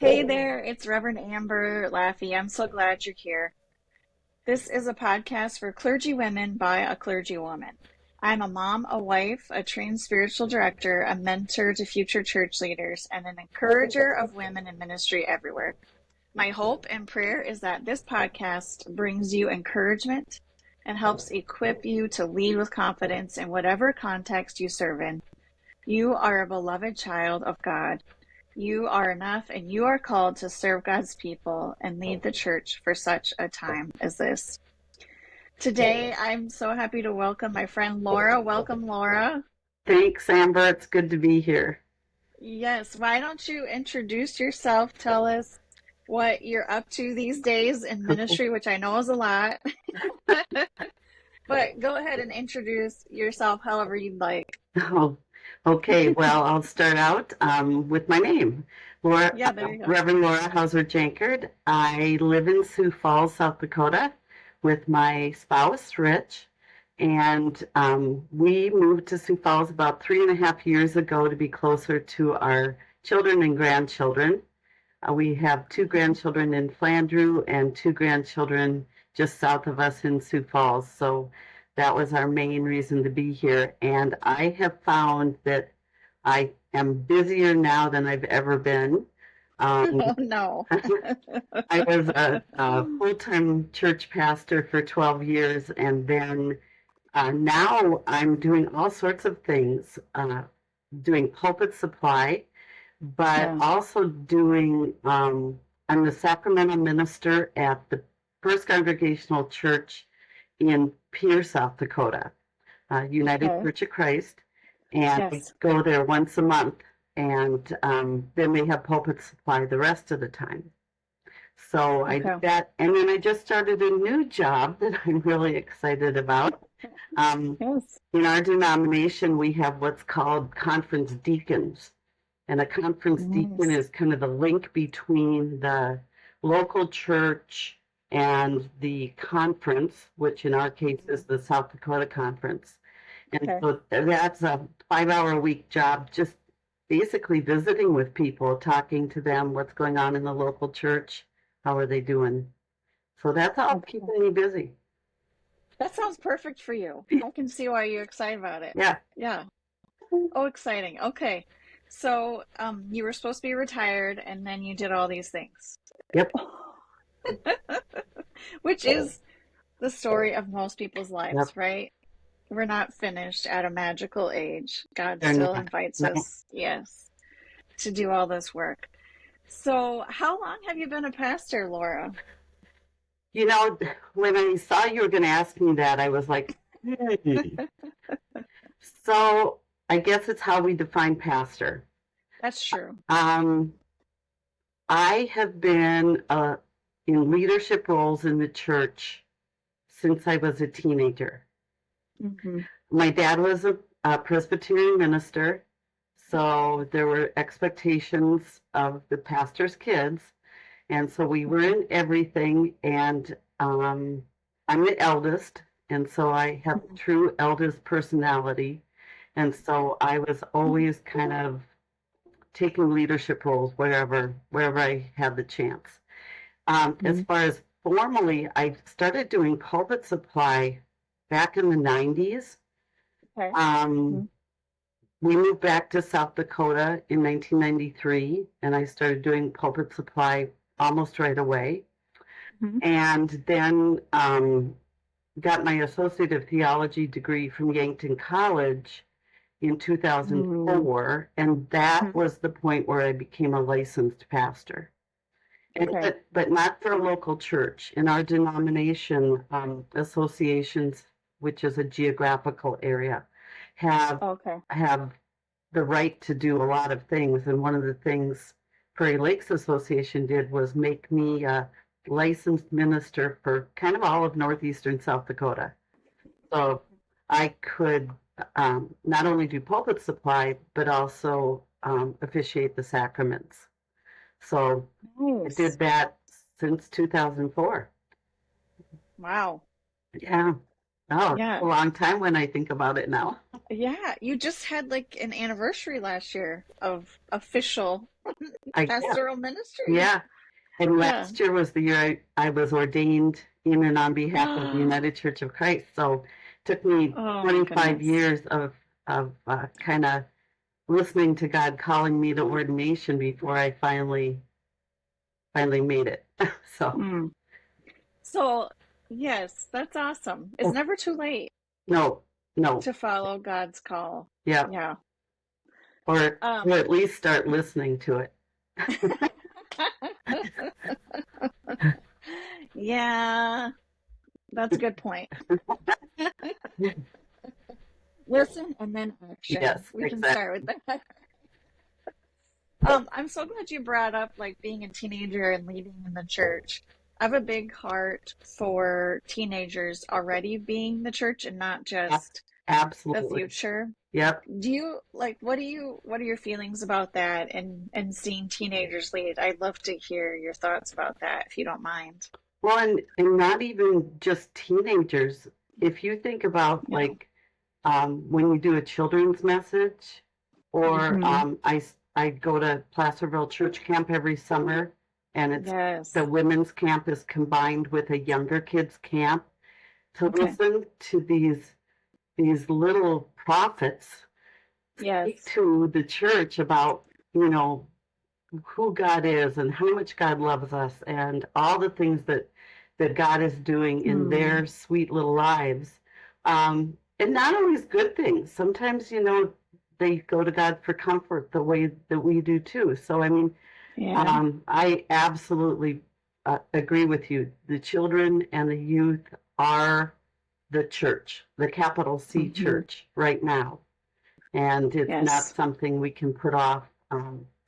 Hey there, it's Reverend Amber Laffey. I'm so glad you're here. This is a podcast for clergy women by a clergy woman. I'm a mom, a wife, a trained spiritual director, a mentor to future church leaders, and an encourager of women in ministry everywhere. My hope and prayer is that this podcast brings you encouragement and helps equip you to lead with confidence in whatever context you serve in. You are a beloved child of God. You are enough, and you are called to serve God's people and lead the church for such a time as this. Today, I'm so happy to welcome my friend Lorah. Welcome, Lorah. Thanks, Amber. It's good to be here. Yes, why don't you introduce yourself? Tell us what you're up to these days in ministry, which I know is a lot. But go ahead and introduce yourself however you'd like. Oh, okay. Well, I'll start out with my name, Laura, Yeah, there you go. Reverend Laura Hauser-Jankard. I live in Sioux Falls, South Dakota, with my spouse, Rich, and we moved to Sioux Falls about 3.5 years ago to be closer to our children and grandchildren. We have 2 grandchildren in Flandreau and 2 grandchildren just south of us in Sioux Falls. So that was our main reason to be here. And I have found that I am busier now than I've ever been. Oh, no. I was a full-time church pastor for 12 years, and then now I'm doing all sorts of things, doing pulpit supply, but Yeah. also doing, I'm the sacramental minister at the First Congregational Church in Pierre, South Dakota, United Okay. Church of Christ, and we Yes. go there once a month, and then we have pulpit supply the rest of the time. So I Okay. did that, and then I just started a new job that I'm really excited about. Um, Yes. in our denomination, we have what's called conference deacons. And a conference deacon Nice. is kind of the link between the local church and the conference, which in our case is the South Dakota Conference. And Okay. so that's a 5-hour-a-week job, just basically visiting with people, talking to them, what's going on in the local church, how are they doing. So that's all Okay. keeping me busy. That sounds perfect for you. I can see why you're excited about it. Yeah. Yeah. Oh, exciting. Okay. So, you were supposed to be retired and then you did all these things, Yep. which is the story of most people's Yep. lives, right? We're not finished at a magical age. God They're still not. invites No. us, yes, to do all this work. So, how long have you been a pastor, Lorah? You know, when I saw you were going to ask me that, I was like, hmm. So I guess it's how we define pastor. That's true. Um, I have been in leadership roles in the church since I was a teenager. Hmm. My dad was a Presbyterian minister, so there were expectations of the pastor's kids, and so we were in everything. And I'm the eldest, and so I have true eldest personality, and so I was always kind of taking leadership roles wherever I had the chance. As Hmm. far as formally, I started doing pulpit supply back in the 90s. Okay. Hmm. Um, we moved back to South Dakota in 1993, and I started doing pulpit supply almost right away. Hmm. And then got my Associate of Theology degree from Yankton College in 2004, and that was the point where I became a licensed pastor. Okay. But not for a local church. In our denomination, associations, which is a geographical area, have Okay. have the right to do a lot of things. And one of the things Prairie Lakes Association did was make me a licensed minister for kind of all of northeastern South Dakota. So I could not only do pulpit supply, but also officiate the sacraments. So I Nice. did that since 2004. Wow. Yeah. Oh, it's Yeah. a long time when I think about it now. Yeah. You just had like an anniversary last year of official Yeah, Pastoral ministry. yeah. And Yeah. last year was the year I was ordained in and on behalf of the United Church of Christ. So it took me Oh my 25 goodness. years of kind of listening to God calling me to ordination before I finally made it. So Mm. So, yes, that's awesome. It's never too late no, no, to follow God's call. yeah, Yeah. or Um, at least start listening to it. yeah, that's a good point. Listen and then action. Yes, We can start exactly. with that. I'm so glad you brought up like being a teenager and leading in the church. I have a big heart for teenagers already being the church and not Ab- just the Absolutely. future. Yep. Do you like what are your feelings about that and seeing teenagers lead? I'd love to hear your thoughts about that if you don't mind. Well, and not even just teenagers. If you think about Yeah. like when you do a children's message, or Hmm. I go to Placerville Church Camp every summer, and it's the Yes. women's camp is combined with a younger kids camp. To Okay. listen to these little prophets speak Yes. to the church about, you know, who God is and how much God loves us and all the things that God is doing in Mm. their sweet little lives. And not always good things. Sometimes, they go to God for comfort the way that we do too. So, I mean, Yeah. I absolutely agree with you. The children and the youth are the church, the capital C Hmm. church right now. And it's not Yes. something we can put off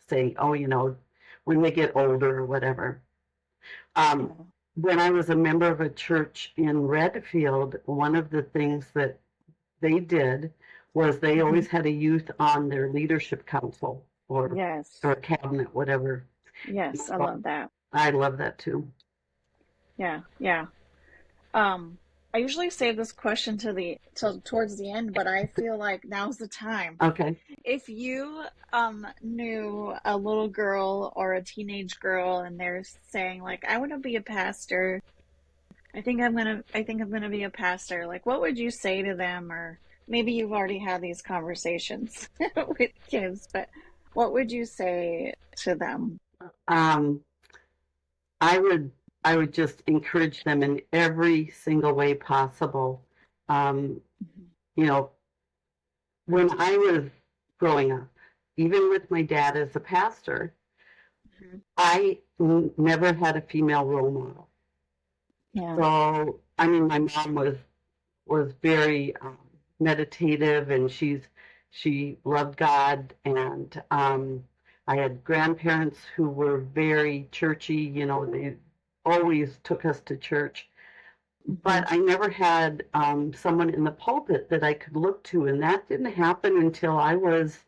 saying, oh, when they get older or whatever. Um, Yeah. when I was a member of a church in Redfield, one of the things that they did was they Hmm. always had a youth on their leadership council or Yes. cabinet, whatever. Yes. I So love that. I love that too. Yeah. Yeah. Um, I usually save this question to the till towards the end, but I feel like now's the time. Okay. If you knew a little girl or a teenage girl and they're saying like I want to be a pastor. I think I'm gonna be a pastor. Like what would you say to them or maybe you've already had these conversations with kids, but what would you say to them? Um, I would I would just encourage them in every single way possible. Um, Mhm. you know, when I was growing up, even with my dad as a pastor, Mhm. I never had a female role model. Yeah. So, I mean, my mom was very meditative, and she loved God, and I had grandparents who were very churchy. They always took us to church, Hmm. but I never had someone in the pulpit that I could look to, and that didn't happen until I was,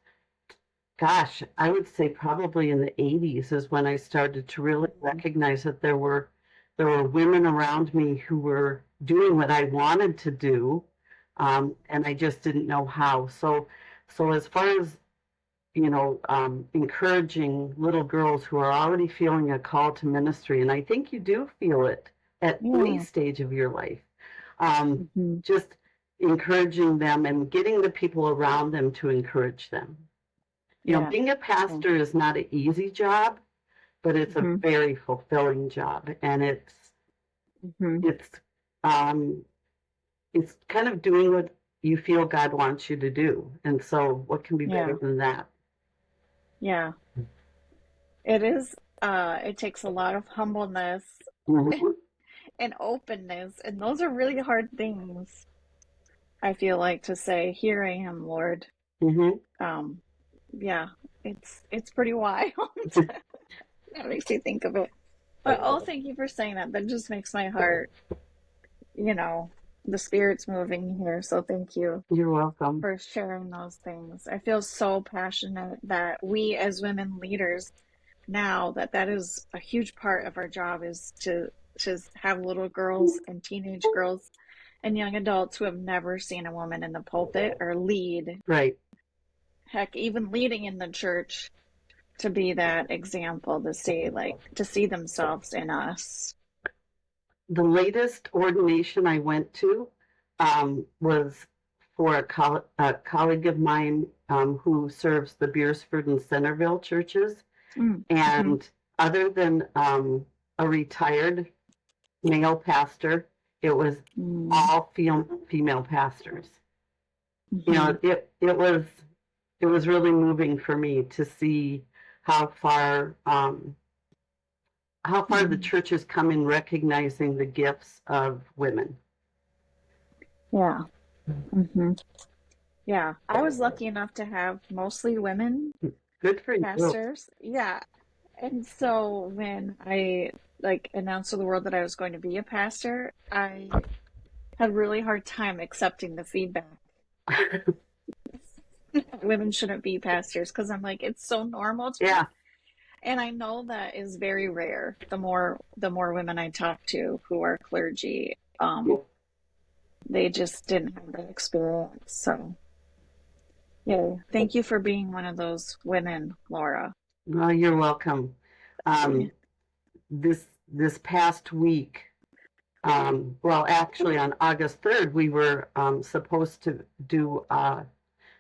gosh, I would say probably in the 80s is when I started to really recognize that there were women around me who were doing what I wanted to do, and I just didn't know how. So as far as encouraging little girls who are already feeling a call to ministry, and I think you do feel it at any Yeah. stage of your life, um, Hmm. just encouraging them and getting the people around them to encourage them. Yeah. Being a Yeah. pastor is not an easy job, but it's a Hmm. very fulfilling job, and Hmm. it's um, it's kind of doing what you feel God wants you to do. And so, what can be better Yeah. than that? Yeah. It is, it takes a lot of humbleness Hmm. and openness, and those are really hard things, I feel like, to say, here I am, Lord. Hmm. Um, yeah, it's pretty wild. That makes me think of it. But oh, thank you for saying that. That just makes my heart, you know, the spirit's moving here. So thank you You're welcome. for sharing those things. I feel so passionate that we as women leaders now that is a huge part of our job is to have little girls and teenage girls and young adults who have never seen a woman in the pulpit or lead, Right. heck, even leading in the church. to be that example, to see themselves in us. The latest ordination I went to was for a colleague of mine who serves the Beersford and Centerville churches. Mm-hmm. And other than a retired male pastor, it was all female pastors. You know, it was really moving for me to see how far the church has come in recognizing the gifts of women. Yeah. Mm-hmm. Yeah. I was lucky enough to have mostly women Good for you. pastors. Yeah. And so when I announced to the world that I was going to be a pastor, I had a really hard time accepting the feedback. Women shouldn't be pastors because I'm like, it's so normal to Yeah. me. And I know that is very rare. The more women I talk to who are clergy, they just didn't have that experience. So yeah, thank you for being one of those women, Lorah. Well, you're welcome. Um, this past week, well, actually on August 3rd, we were supposed to do a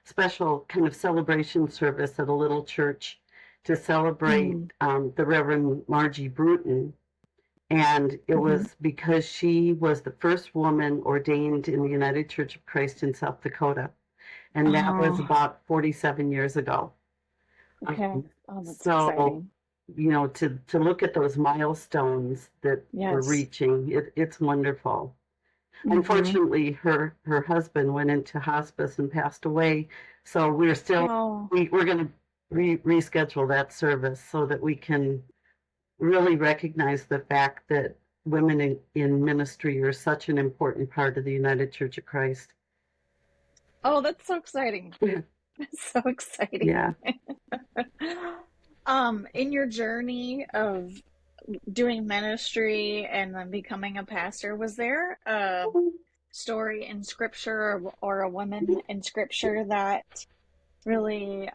special kind of celebration service at a little church to celebrate the Reverend Margie Bruton. And it was because she was the first woman ordained in the United Church of Christ in South Dakota. And that was Oh, about 47 years ago. okay. Oh, that's So, exciting. you know, to look at those milestones that we're Yes. reaching, it's wonderful. Mm-hmm. Unfortunately, her husband went into hospice and passed away. So Oh, we're going to reschedule that service so that we can really recognize the fact that women in ministry are such an important part of the United Church of Christ. oh, that's so exciting. That's so exciting. Yeah. In your journey of doing ministry and then becoming a pastor, was there a story in scripture or a woman in scripture that really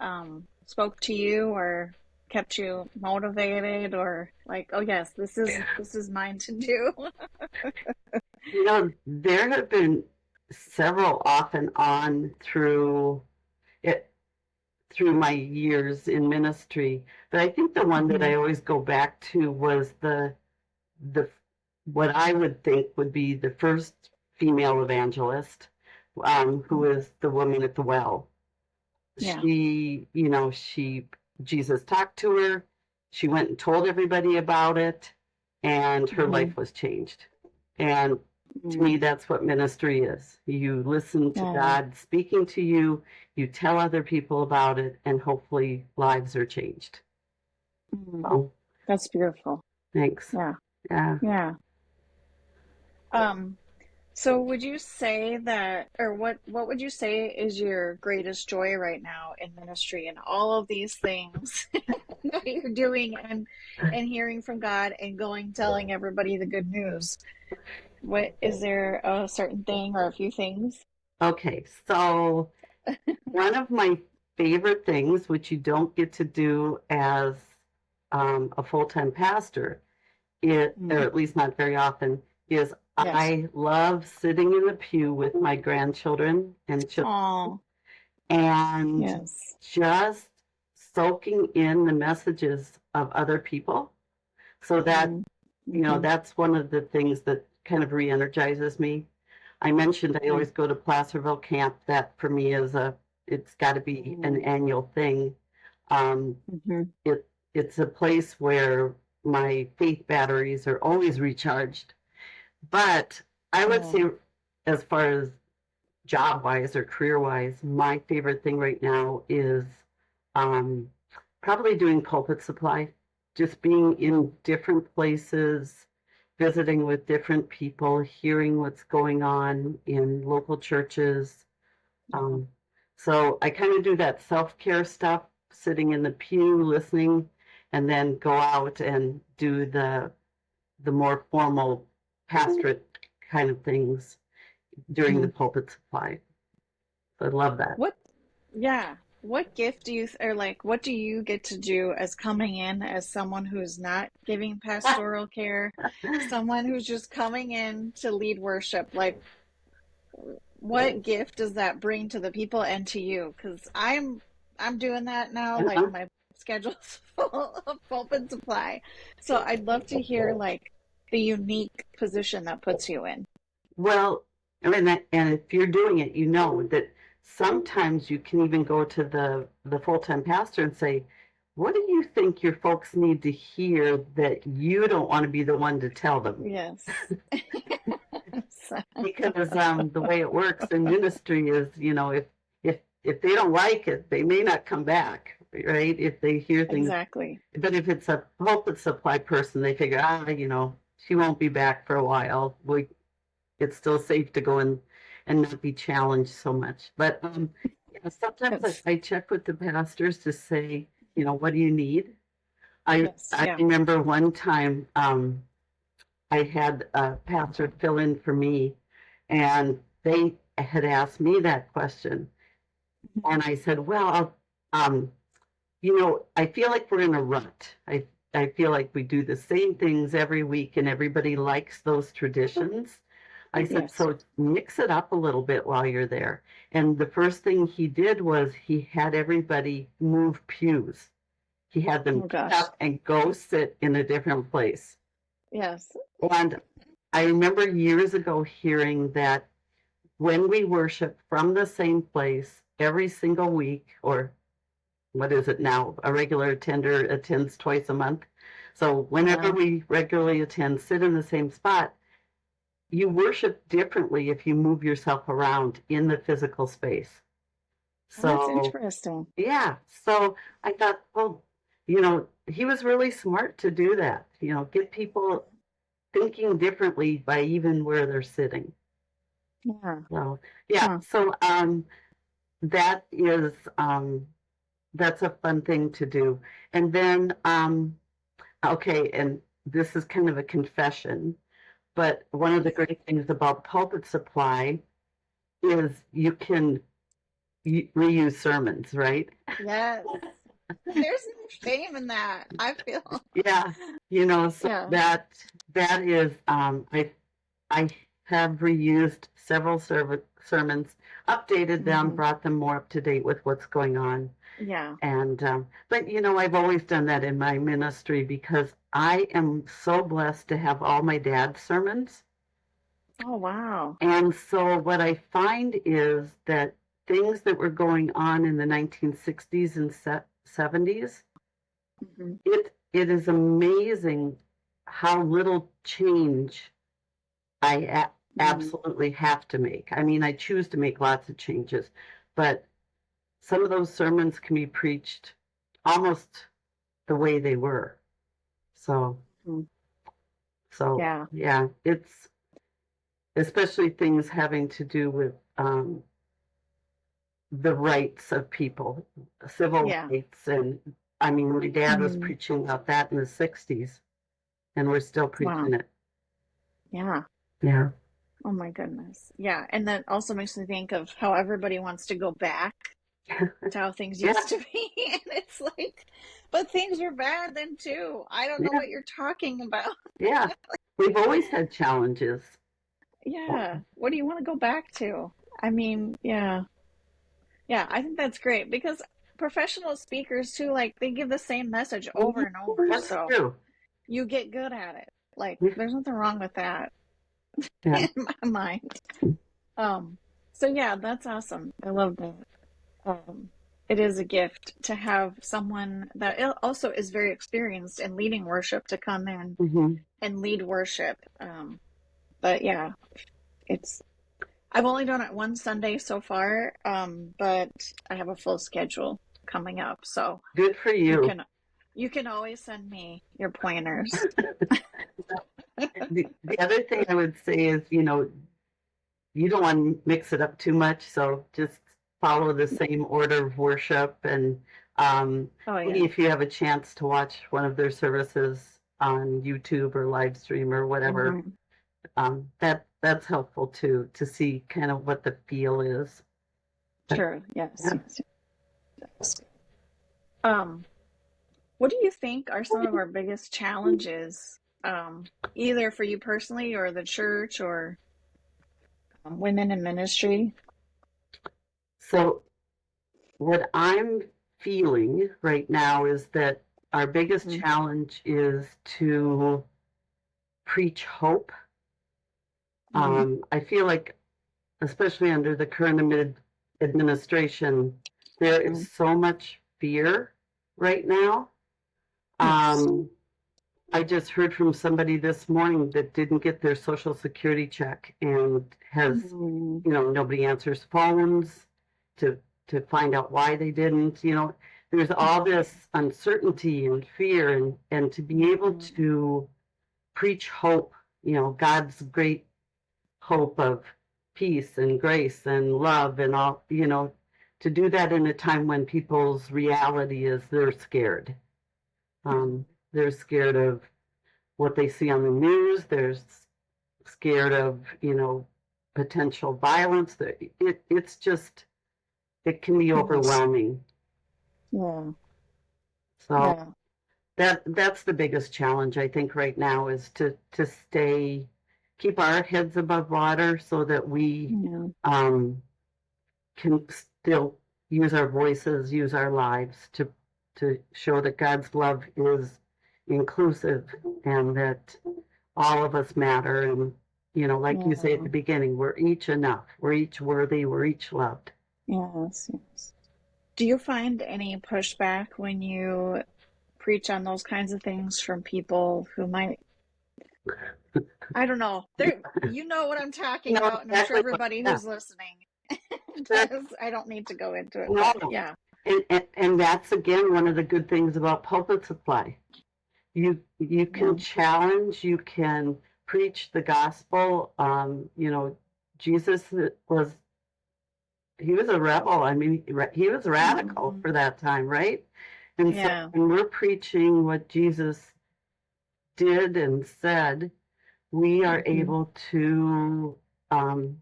spoke to you or kept you motivated or like, oh yes, this is mine to do? You know, there have been several off and on it through my years in ministry, but I think the one that Mm-hmm. I always go back to was the what I would think would be the first female evangelist, who is the woman at the well. Yeah. She Jesus talked to her. She went and told everybody about it, and her Mm-hmm. life was changed. And to me, that's what ministry is. You listen to Yeah. God speaking to you, you tell other people about it, and hopefully lives are changed. Mm. So, That's beautiful. thanks. Yeah. Yeah. Yeah. Um, so would you say that, or what would you say is your greatest joy right now in ministry and all of these things that you're doing and hearing from God and going telling everybody the good news? What is there a certain thing or a few things? Okay. So, one of my favorite things, which you don't get to do as a full time pastor, or Mm. at least not very often, is Yes. I love sitting in the pew with my grandchildren and children Oh, and yes. just soaking in the messages of other people. So that, Mm-hmm. Mm-hmm. that's one of the things that kind of re-energizes me. I mentioned I Mm-hmm. always go to Placerville Camp. That for me it's got to be an annual thing. Um, Mm-hmm. it's a place where my faith batteries are always recharged. But I would Oh, say, as far as job wise or career wise, my favorite thing right now is um, probably doing pulpit supply, just being in different places, visiting with different people, hearing what's going on in local churches. yeah. Um, so I kind of do that self care stuff, sitting in the pew, listening, and then go out and do the more formal pastorate kind of things during the Mm-hmm. pulpit supply. So I love that. What? Yeah. what gift do you, or like, what do you get to do as coming in as someone who's not giving pastoral care, someone who's just coming in to lead worship? Like, what gift does that bring to the people and to you? Because I'm doing that now. Like my schedule's full of pulpit supply, so I'd love to hear like the unique position that puts you in. Well, and if you're doing it, you know that sometimes you can even go to the full-time pastor and say, "What do you think your folks need to hear that you don't want to be the one to tell them?" Yes. Because the way it works in ministry is, if they don't like it, they may not come back, right? If they hear things, Exactly. but if it's a pulpit supply person, they figure, she won't be back for a while. It's still safe to go in and not be challenged so much. But yeah, sometimes Yes. I check with the pastors to say, what do you need? I Yes. I Yeah. remember one time I had a pastor fill in for me, and they had asked me that question, and I said, "Well, I feel like we're in a rut. I feel like we do the same things every week, and everybody likes those traditions." I said, Yes. "So mix it up a little bit while you're there." And the first thing he did was he had everybody move pews. He had them Oh get gosh. up and go sit in a different place. Yes. And I remember years ago hearing that when we worship from the same place every single week, or what is it now? A regular attender attends twice a month. So whenever Wow. we regularly attend, sit in the same spot, you worship differently if you move yourself around in the physical space. Oh, that's So, interesting. yeah. So I thought, well, he was really smart to do that, get people thinking differently by even where they're sitting. Yeah. So, yeah. Huh. So, that is, that's a fun thing to do. And then, okay, and this is kind of a confession, but one of the great things about Pulpit Supply is you can reuse sermons, right? Yes. There's no shame in that, I feel. Yeah, so Yeah. that is, I have reused several sermons, updated them, Hmm. brought them more up to date with what's going on. Yeah. And but I've always done that in my ministry because I am so blessed to have all my dad's sermons. Oh, wow. And so what I find is that things that were going on in the 1960s and 70s, Hmm. it is amazing how little change I Hmm. absolutely have to make. I mean, I choose to make lots of changes, but some of those sermons can be preached almost the way they were. So, so Yeah. yeah, it's especially things having to do with the rights of people, civil Yeah. rights, and I mean, my dad was Hmm. preaching about that in the '60s, and we're still Wow. preaching it. Yeah. Yeah, Oh my goodness. Yeah. And that also makes me think of how everybody wants to go back to how things yeah, used to be. And it's like, but things were bad then too. I don't know yeah, what you're talking about. yeah. We've always had challenges. Yeah. What do you want to go back to? I mean, yeah. Yeah, I think that's great because professional speakers too, like they give the same message over and over. That's So true. you get good at it. Like there's nothing wrong with that Yeah. in my mind. Um, so yeah, that's awesome. I love that. It is a gift to have someone that also is very experienced in leading worship to come in Hmm. and lead worship. But yeah, it's I've only done it one Sunday so far, but I have a full schedule coming up, so Good for you you. can you can always send me your pointers. The other thing I would say is, you don't want to mix it up too much, so just follow the same order of worship. And Oh maybe yeah. if you have a chance to watch one of their services on YouTube or live stream or whatever, Hmm. that's helpful too, to see kind of what the feel is. But Sure. Yes. yeah, Yes. That's good. Um, what do you think are some of our biggest challenges, either for you personally or the church or women in ministry? So what I'm feeling right now is that our biggest Mm-hmm. challenge is to preach hope. Mm-hmm. I feel like, especially under the current administration, there is so much fear right now. Yes. Um, I just heard from somebody this morning that didn't get their social security check and has, Mm-hmm. nobody answers phones to to find out why they didn't. There's all this uncertainty and fear, and to be able to preach hope, God's great hope of peace and grace and love and all, to do that in a time when people's reality is they're scared. They're scared of what they see on the news. They're scared of, potential violence. It's just, it can be Yes. overwhelming. Yeah. So Yeah. that's the biggest challenge I think right now is to keep our heads above water so that we Yeah. um, can still use our voices, use our lives to show that God's love is inclusive and that all of us matter. And, like you say at Yeah. the beginning, we're each enough. We're each worthy. We're each loved. Yes. Yes. Do you find any pushback when you preach on those kinds of things from people who might, I don't know, you know what I'm You talking know about, and I'm sure exactly what, everybody yeah. who's listening Sure. does. I don't need to go into it, but No. yeah. And that's again one of the good things about pulpit supply. You Yeah. can challenge, you can preach the gospel. Jesus was he was a rebel. I mean, he was radical Mhm. for that time, right? And so Yeah. when we're preaching what Jesus did and said, we are Hmm. able to um,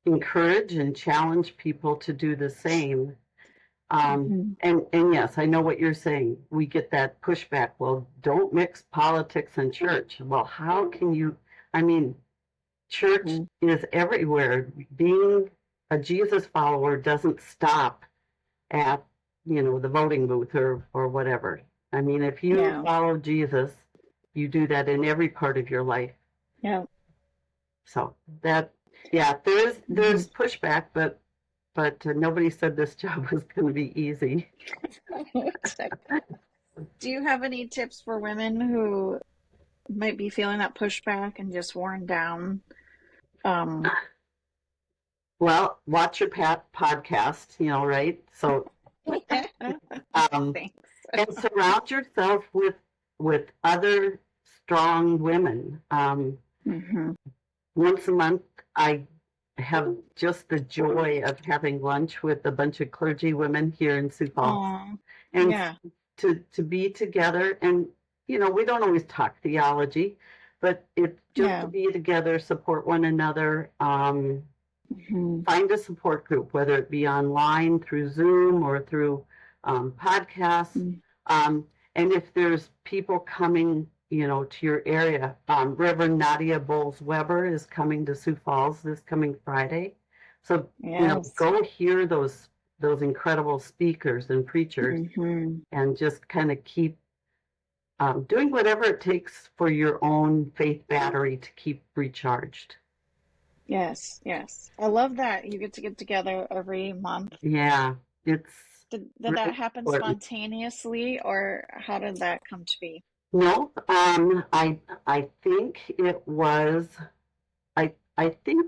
encourage and challenge people to do the same. Hmm. And yes, I know what you're saying. We get that pushback. Well, don't mix politics and church. Well, how can you? I mean, church Hmm. is everywhere. Being a Jesus follower doesn't stop at, the voting booth or whatever. I mean, if you Yeah. follow Jesus, you do that in every part of your life. Yeah. So that, yeah, Hmm. there's pushback, but nobody said this job was going to be easy. Do you have any tips for women who might be feeling that pushback and just worn down? Um, Well, watch your podcast, right? So, um, Thanks. and surround yourself with other strong women. Hmm. Once a month, I have just the joy of having lunch with a bunch of clergy women here in Sioux Falls, Oh, and yeah. to be together. And we don't always talk theology, but it's just to Yeah. be together, support one another. Hmm. Find a support group, whether it be online through Zoom or through podcasts. Um, and if there's people coming, to your area, Reverend Nadia Bowles-Weber is coming to Sioux Falls this coming Friday. So, Yes. go hear those incredible speakers and preachers Hmm. and just kind of keep doing whatever it takes for your own faith battery to keep recharged. Yes. Yes. I love that you get together every month. Yeah, it's Did that really happen important. spontaneously, or how did that come to be? No, I think it was. I think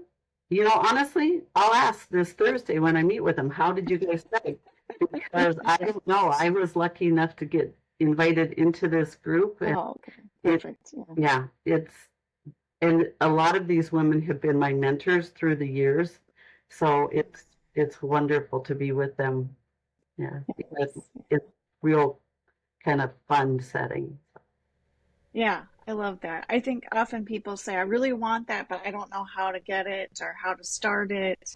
honestly, I'll ask this Thursday when I meet with them. How did you guys say? Because I don't know. I was lucky enough to get invited into this group, and Oh, okay. it Perfect. Yeah. yeah, and a lot of these women have been my mentors through the years, so it's wonderful to be with them. Yeah, it's real kind of fun setting. Yeah, I love that. I think often people say, I really want that, but I don't know how to get it or how to start it.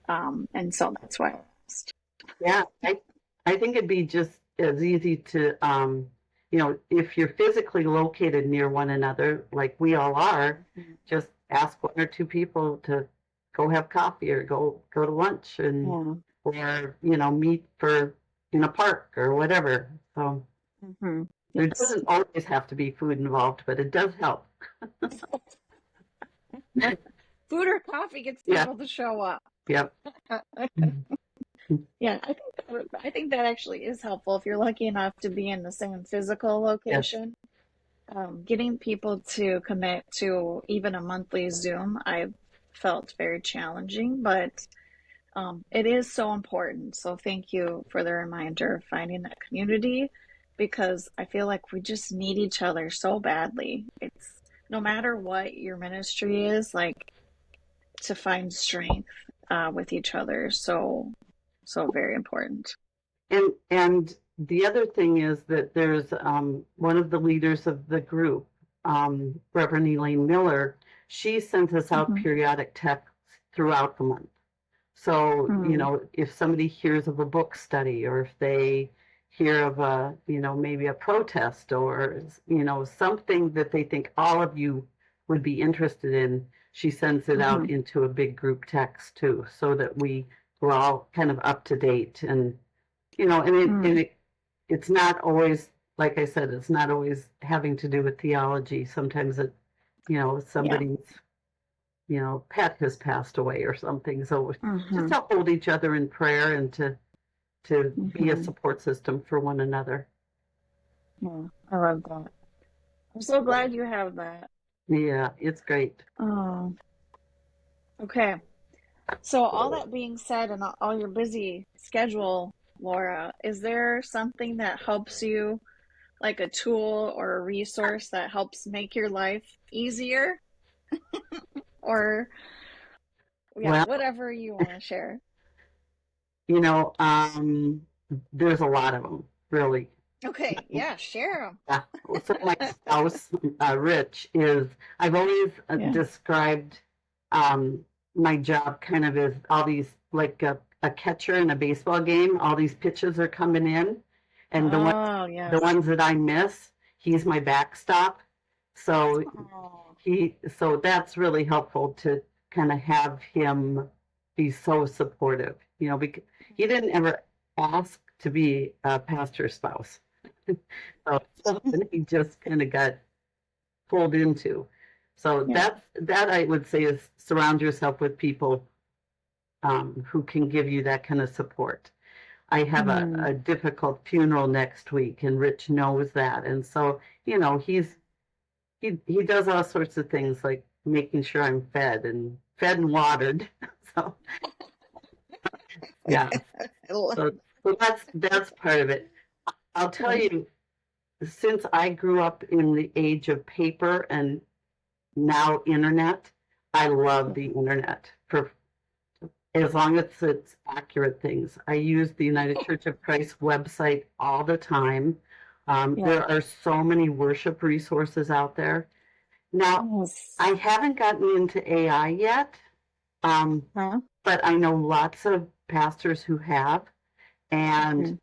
And so that's why I asked. Yeah, I think it'd be just as easy to, if you're physically located near one another, like we all are, Mhm. just ask one or two people to go have coffee or go to lunch and Yeah. or meet for in a park or whatever. So Hmm. there Yes. doesn't always have to be food involved, but it does help. Food or coffee gets Yeah, people to show up. yep. Yeah, I think that actually is helpful if you're lucky enough to be in the same physical Yes. location. Getting people to commit to even a monthly Zoom, I felt very challenging, but it is so important. So thank you for the reminder of finding that community because I feel like we just need each other so badly. It's no matter what your ministry is, like to find strength with each other. So, so very important. And the other thing is that there's one of the leaders of the group, Reverend Elaine Miller. She sends us out Hmm. periodic texts throughout the month. So, Hmm. if somebody hears of a book study or if they hear of maybe a protest or, something that they think all of you would be interested in, she sends it out Hmm. into a big group text too, so that we're all kind of up to date it's not always, like I said, it's not always having to do with theology. Sometimes Yeah. somebody's pet has passed away or something. So just Hmm. to hold each other in prayer and to be a Hmm. support system for one another. Yeah, I love that. I'm so glad you have that. Yeah, it's great. Oh, okay. So, all that being said, and all your busy schedule, Laura, is there something that helps you, like a tool or a resource that helps make your life easier? Or, yeah, Well, whatever you want to share. you know, um, there's a lot of them, really. Okay, yeah, share them. Yeah. So my spouse, Rich, I've always Yeah. described um, my job kind of as all these, like a catcher in a baseball game, all these pitches are coming in, and Oh, the yes. ones that I miss, he's my backstop. So Oh, so that's really helpful to kind of have him be so supportive, because he didn't ever ask to be a pastor's spouse. So it's something he just kind of got pulled into. So yeah. that I would say is surround yourself with people who can give you that kind of support. I have Mm, a difficult funeral next week, and Rich knows that, and so he does all sorts of things like making sure I'm fed and watered. So yeah, so that's part of it. I'll tell you, since I grew up in the age of paper and now internet, I love the internet for as long as it's accurate things. I use the United Church of Christ website all the time. yeah. There are so many worship resources out there. Now, Yes. I haven't gotten into AI yet, um, Huh? but I know lots of pastors who have. And Hmm.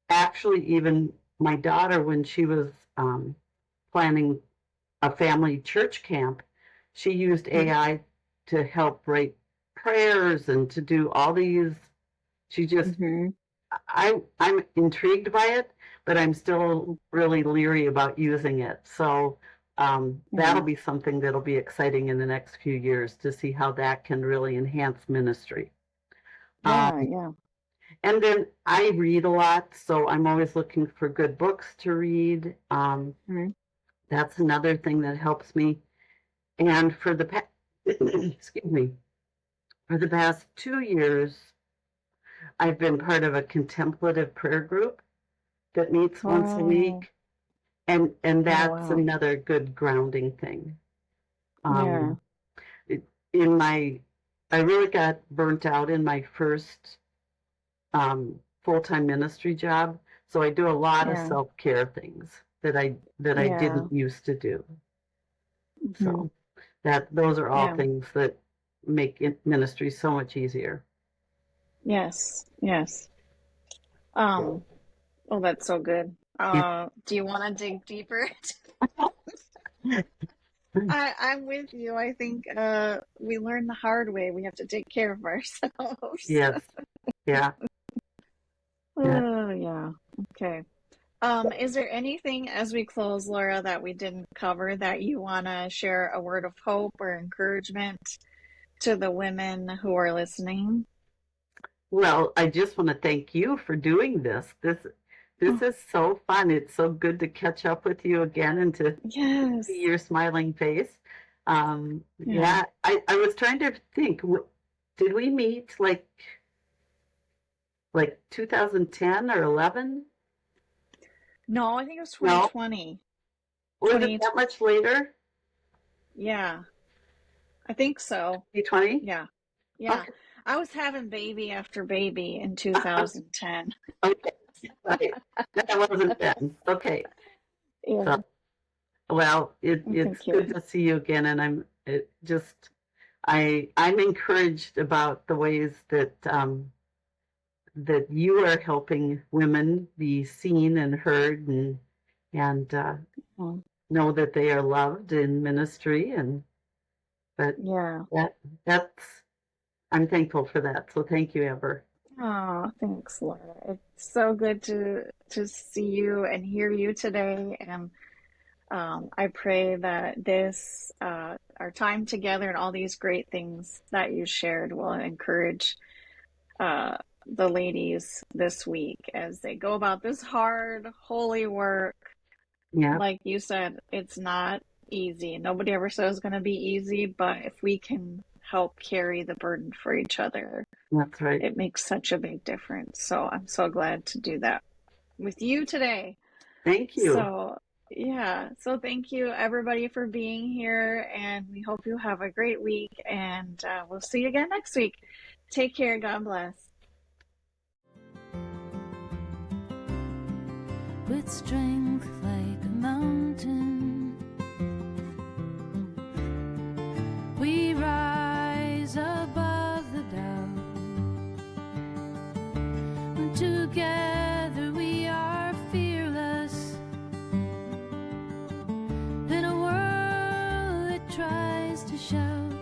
actually, even my daughter, when she was planning a family church camp, she used AI to help write prayers and to do all these. She just, Hmm. I'm intrigued by it, but I'm still really leery about using it. So Yeah. that'll be something that'll be exciting in the next few years to see how that can really enhance ministry. Um, Yeah. Yeah. and then I read a lot, so I'm always looking for good books to read. Hmm. That's another thing that helps me. And for excuse me, for the past 2 years, I've been part of a contemplative prayer group that meets once a Oh. week, and Oh, that's wow. another good grounding thing. Yeah. Um, in my, I really got burnt out in my first full-time ministry job, so I do a lot of Yeah. self-care things that I Yeah. didn't used to do. Hmm. So those are all Yeah. things that make ministry so much easier. Yes. Yes. Um, oh, that's so good. Do you want to dig deeper? I'm with you. I think we learn the hard way. We have to take care of ourselves. Yes, yeah, yeah. Oh, yeah. Okay. Is there anything as we close, Laura, that we didn't cover that you want to share a word of hope or encouragement to the women who are listening? Well, I just want to thank you for doing this. This Oh, is so fun. It's so good to catch up with you again and to see yes. your smiling face. Yeah. Yeah, I was trying to think. Did we meet like 2010 or 11? No, I think it was No, 2020. was it 20, that much later? yeah, I think so. 2020? Yeah. Yeah. Okay, I was having baby after baby in 2010. okay, right. That wasn't then. Okay, so Yeah. well, Oh, it's thank good you. to see you again, and I'm encouraged about the ways that you are helping women be seen and heard and Oh, know that they are loved in ministry and but yeah. that that's I'm thankful for that. So thank you, Amber. Oh, thanks, Laura. It's so good to see you and hear you today. And I pray that this our time together and all these great things that you shared will encourage uh, the ladies this week as they go about this hard, holy work. Yeah, Like you said, it's not easy. Nobody ever says it's going to be easy, but if we can help carry the burden for each other, that's right. it makes such a big difference. So I'm so glad to do that with you today. Thank you. So, yeah. So thank you, everybody, for being here. And we hope you have a great week. And we'll see you again next week. Take care. God bless. With strength like a mountain, we rise above the doubt. When together we are fearless in a world that tries to shout.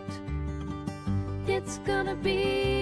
It's gonna be